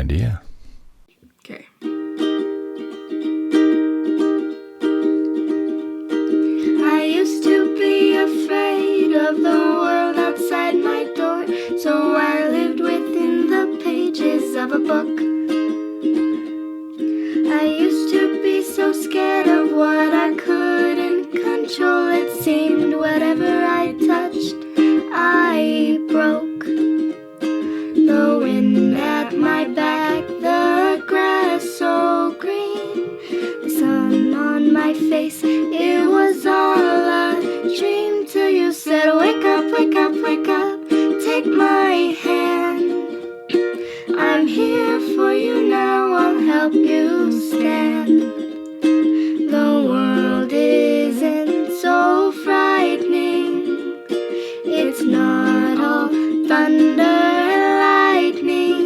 idea. Okay. I used to be afraid of the world outside my door, so I lived within the pages of a book. I used to be so scared of what I couldn't control. It seemed whatever I touched, I broke. The wind at my back, the grass so green, the sun on my face, it was all a dream. Till you said, wake up, wake up, wake up, take my hand. I'm here for you now, I'll help you stand. The world isn't so frightening, it's not all thunder and lightning.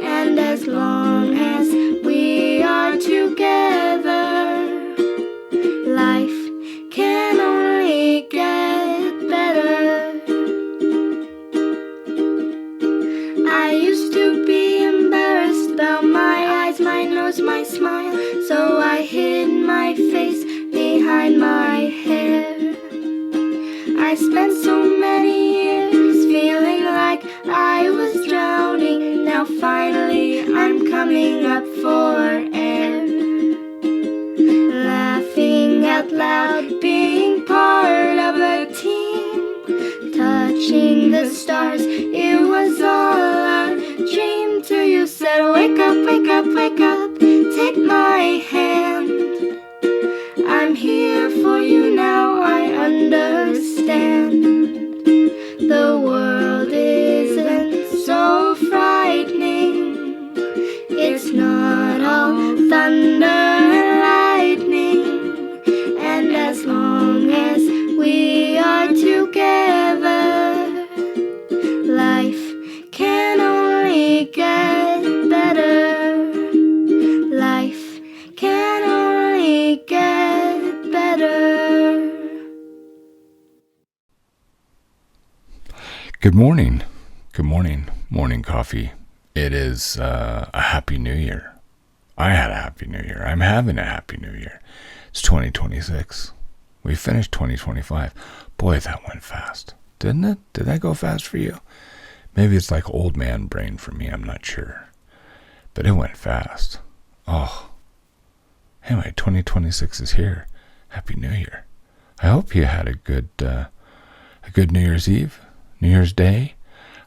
And as long as we are together, life can only get better. I used to be embarrassed about my eyes, my nose, my smile, so I hid my face behind my hair. I spent so many years feeling like I was drowning. Now finally I'm coming up for air. Laughing out loud, being part of a team, touching the stars, it was all a dream. Till you said, wake up, wake up, wake up, take my hand. I'm here for you now, I understand. The world isn't so frightening, it's not all thunder and lightning. And as long as we are together, life can only get better. Life can only get better. Good morning. Good morning. Morning coffee. It is a happy new year. I had a happy new year. I'm having a happy new year. It's 2026. We finished 2025. Boy, that went fast. Didn't it? Did that go fast for you? Maybe it's like old man brain for me. I'm not sure. But it went fast. Oh. Anyway, 2026 is here. Happy New Year. I hope you had a good New Year's Eve, New Year's Day.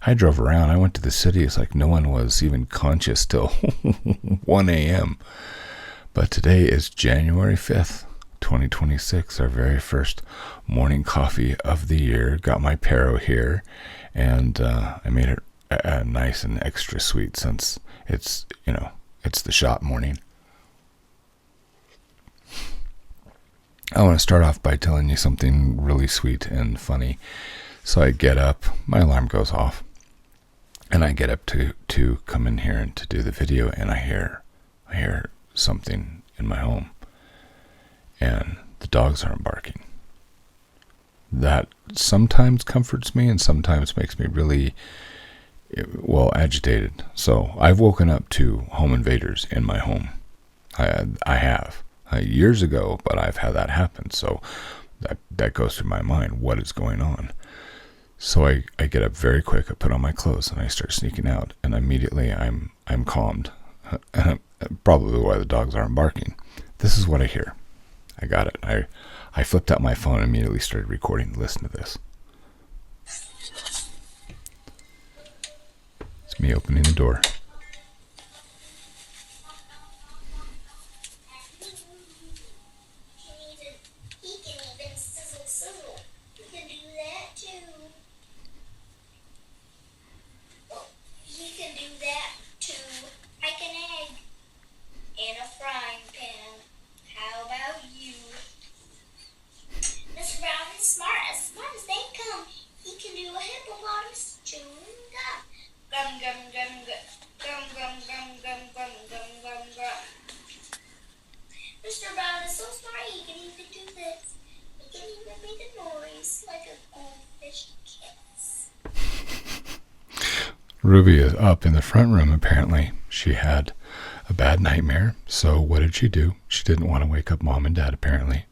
I drove around. I went to the city. It's like no one was even conscious till 1 a.m. But today is January 5th, 2026, our very first morning coffee of the year. Got my Pero here, and I made it nice and extra sweet since it's the shot morning. I want to start off by telling you something really sweet and funny. So I get up, my alarm goes off, and I get up to come in here and to do the video, and I hear something in my home, and the dogs aren't barking. That sometimes comforts me and sometimes makes me really, agitated. So I've woken up to home invaders in my home. I have. Years ago, but I've had that happen. So that goes through my mind. What is going on? So I get up very quick. I put on my clothes and I start sneaking out. And immediately I'm calmed. Probably why the dogs aren't barking. This is what I hear. I got it. I flipped out my phone and immediately started recording. Listen to this. It's me opening the door. Mr. Brown is so smart, he can even do this. He can even make a noise like a goldfish kiss. Ruby is up in the front room, apparently. She had a bad nightmare. So what did she do? She didn't want to wake up mom and dad, apparently.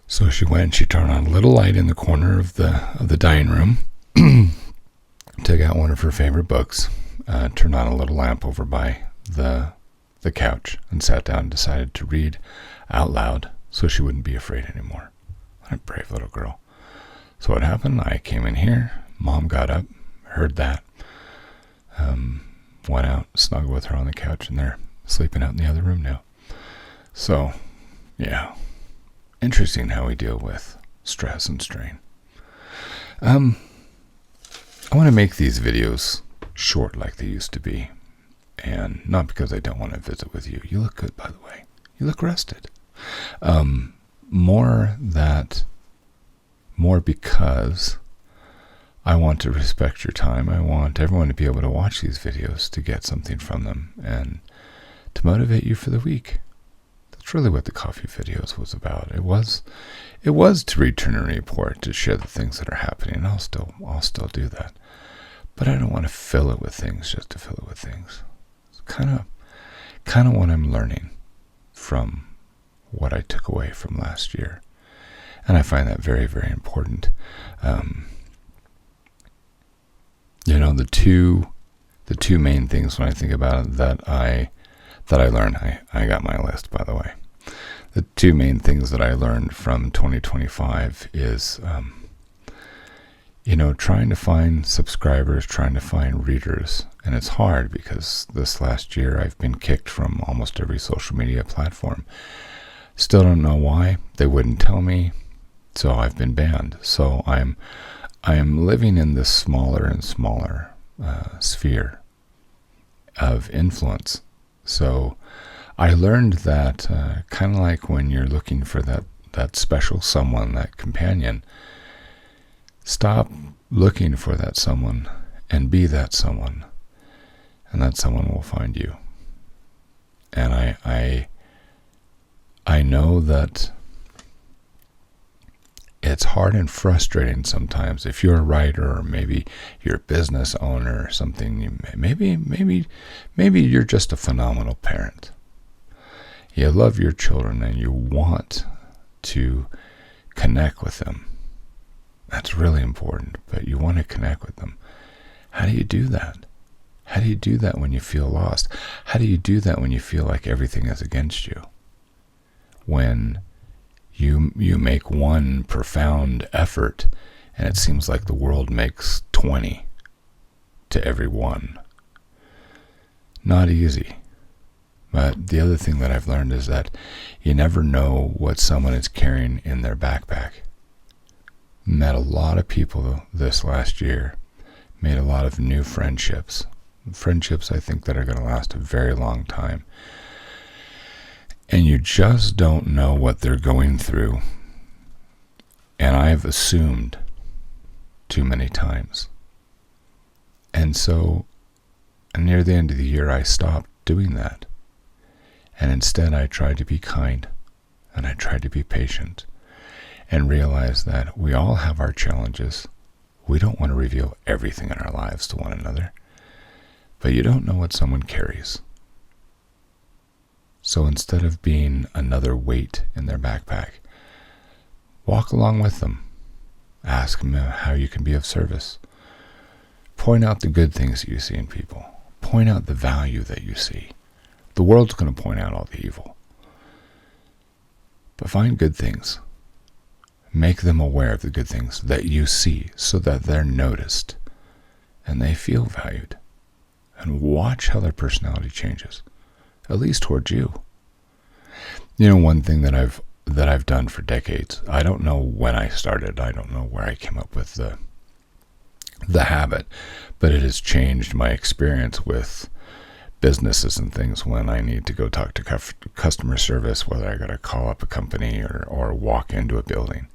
So she went and she turned on a little light in the corner of the dining room, took out one of her favorite books, turned on a little lamp over by the couch, and sat down and decided to read out loud so she wouldn't be afraid anymore. What a brave little girl. So what happened? I came in here. Mom got up, heard that, went out, snuggled with her on the couch, and they're sleeping out in the other room now. So, yeah, interesting how we deal with stress and strain. I want to make these videos short like they used to be, and not because I don't want to visit with you. You look good, by the way. You look rested. More because I want to respect your time. I want everyone to be able to watch these videos to get something from them and to motivate you for the week. That's really what the coffee videos was about. It was to return a report, to share the things that are happening. And I'll still do that. But I don't want to fill it with things just to fill it with things. It's kind of what I'm learning from what I took away from last year. And I find that very, very important. The two main things when I think about it that I learned, I got my list, by the way. The two main things that I learned from 2025 is, trying to find subscribers, trying to find readers. And it's hard because this last year I've been kicked from almost every social media platform. Still don't know why. They wouldn't tell me. So I've been banned. So I am living in this smaller and smaller sphere of influence. So I learned that kind of like when you're looking for that special someone, that companion, stop looking for that someone and be that someone, and that someone will find you. And I know that it's hard and frustrating sometimes if you're a writer or maybe you're a business owner or something. Maybe you're just a phenomenal parent. You love your children and you want to connect with them. That's really important, but you want to connect with them. How do you do that? How do you do that when you feel lost? How do you do that when you feel like everything is against you? When you make one profound effort and it seems like the world makes 20 to every one. Not easy. But the other thing that I've learned is that you never know what someone is carrying in their backpack. Met a lot of people this last year. Made a lot of new friendships. Friendships I think that are going to last a very long time. And you just don't know what they're going through. And I've assumed too many times. And so near the end of the year, I stopped doing that. And instead, I tried to be kind. And I tried to be patient. And realize that we all have our challenges. We don't want to reveal everything in our lives to one another. But you don't know what someone carries. So instead of being another weight in their backpack, walk along with them. Ask them how you can be of service. Point out the good things that you see in people. Point out the value that you see. The world's going to point out all the evil. But find good things. Make them aware of the good things that you see so that they're noticed and they feel valued. And watch how their personality changes. At least towards you. One thing that I've done for decades. I don't know when I started. I don't know where I came up with the habit, but it has changed my experience with businesses and things when I need to go talk to customer service, whether I got to call up a company or walk into a building.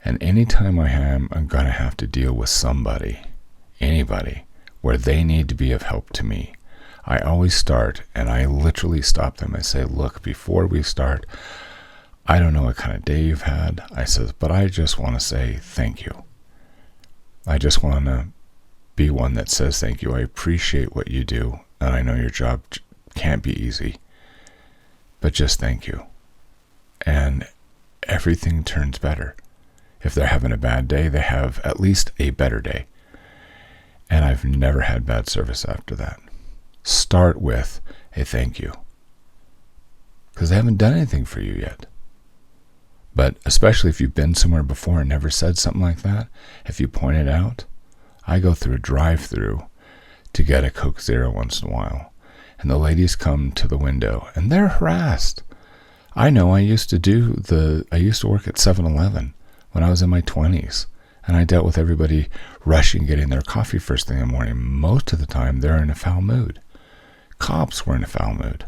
And anytime I'm going to have to deal with somebody, anybody, where they need to be of help to me, I always start and I literally stop them. I say, look, before we start, I don't know what kind of day you've had. I says, but I just want to say thank you. I just want to be one that says thank you. I appreciate what you do. and I know your job can't be easy, but just thank you. And everything turns better. If they're having a bad day, they have at least a better day. And I've never had bad service after that. Start with a thank you, because they haven't done anything for you yet. But especially if you've been somewhere before and never said something like that, if you point it out, I go through a drive-through to get a Coke Zero once in a while, and the ladies come to the window and they're harassed. I know I used to work at 7-Eleven when I was in my 20s, and I dealt with everybody rushing getting their coffee first thing in the morning. Most of the time they're in a foul mood. Cops were in a foul mood.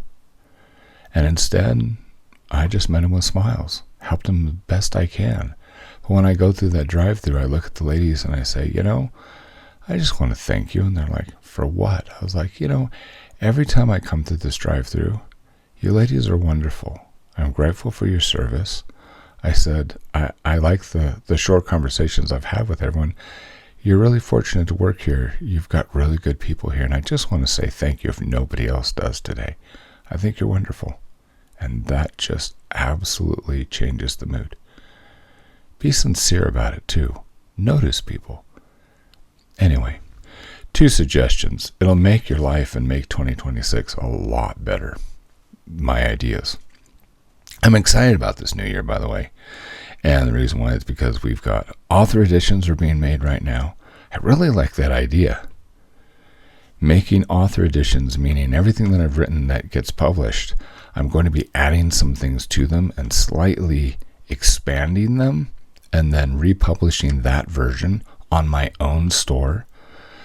And instead, I just met them with smiles, helped them the best I can. But when I go through that drive-thru, I look at the ladies and I say, I just want to thank you. And they're like, for what? I was like, every time I come through this drive-thru, you ladies are wonderful. I'm grateful for your service. I said, I like the short conversations I've had with everyone. You're really fortunate to work here. You've got really good people here. And I just want to say thank you if nobody else does today. I think you're wonderful. And that just absolutely changes the mood. Be sincere about it too. Notice people. Anyway, 2 suggestions. It'll make your life and make 2026 a lot better. My ideas. I'm excited about this new year, by the way. And the reason why is because we've got author editions are being made right now. I really like that idea. Making author editions, meaning everything that I've written that gets published, I'm going to be adding some things to them and slightly expanding them, and then republishing that version on my own store,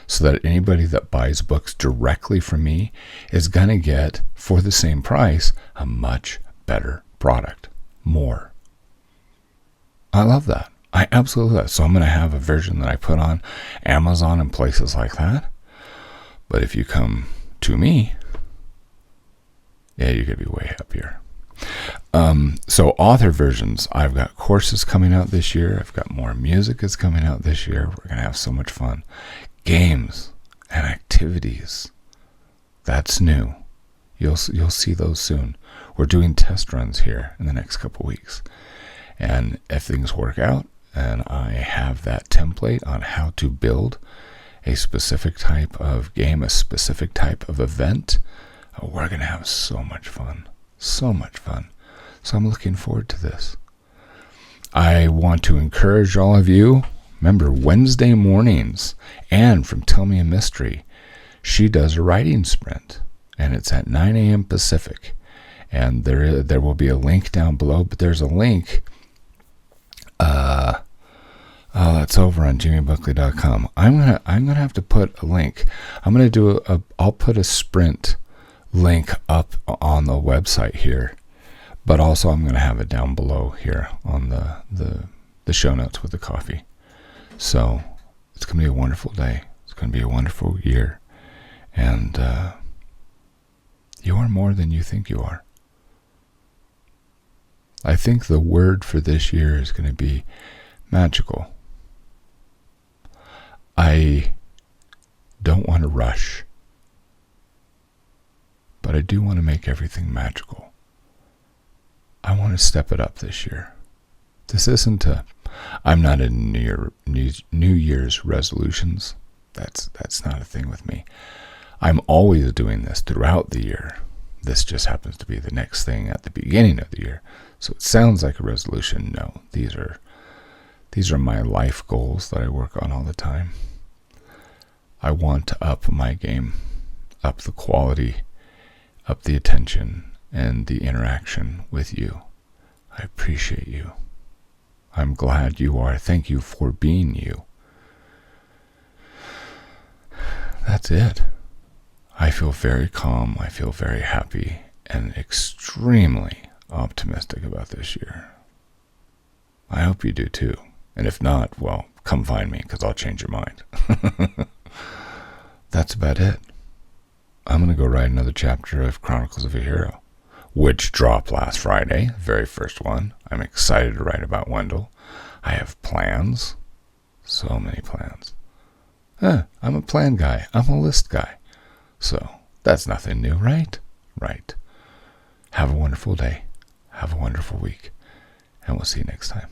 so that anybody that buys books directly from me is going to get, for the same price, a much better product. More. I love that. I absolutely love that. So I'm going to have a version that I put on Amazon and places like that. But if you come to me, you're going to be way happier. So author versions, I've got courses coming out this year. I've got more music that's coming out this year. We're going to have so much fun. Games and activities. That's new. You'll see those soon. We're doing test runs here in the next couple weeks. And if things work out and I have that template on how to build a specific type of game, a specific type of event, we're going to have so much fun. So much fun. So I'm looking forward to this. I want to encourage all of you, remember Wednesday mornings, Anne from Tell Me a Mystery, she does a writing sprint, and it's at 9 a.m. Pacific. And there will be a link down below, but there's a link. That's over on jimmybuckley.com. I'm gonna have to put a link. I'm gonna do I'll put a sprint link up on the website here, but also I'm gonna have it down below here on the show notes with the coffee. So it's gonna be a wonderful day. It's gonna be a wonderful year, and you are more than you think you are. I think the word for this year is going to be magical. I don't want to rush, but I do want to make everything magical. I want to step it up this year. This isn't I'm not in New Year's resolutions. That's not a thing with me. I'm always doing this throughout the year. This just happens to be the next thing at the beginning of the year. So it sounds like a resolution. No, these are my life goals that I work on all the time. I want to up my game, up the quality, up the attention, and the interaction with you. I appreciate you. I'm glad you are. Thank you for being you. That's it. I feel very calm. I feel very happy and extremely optimistic about this year. I hope you do too. And if not, well, come find me because I'll change your mind. That's about it. I'm going to go write another chapter of Chronicles of a Hero, which dropped last Friday, the very first one. I'm excited to write about Wendell. I have plans. So many plans. I'm a plan guy. I'm a list guy. So That's nothing new, right? Right. Have a wonderful day. Have a wonderful week. And we'll see you next time.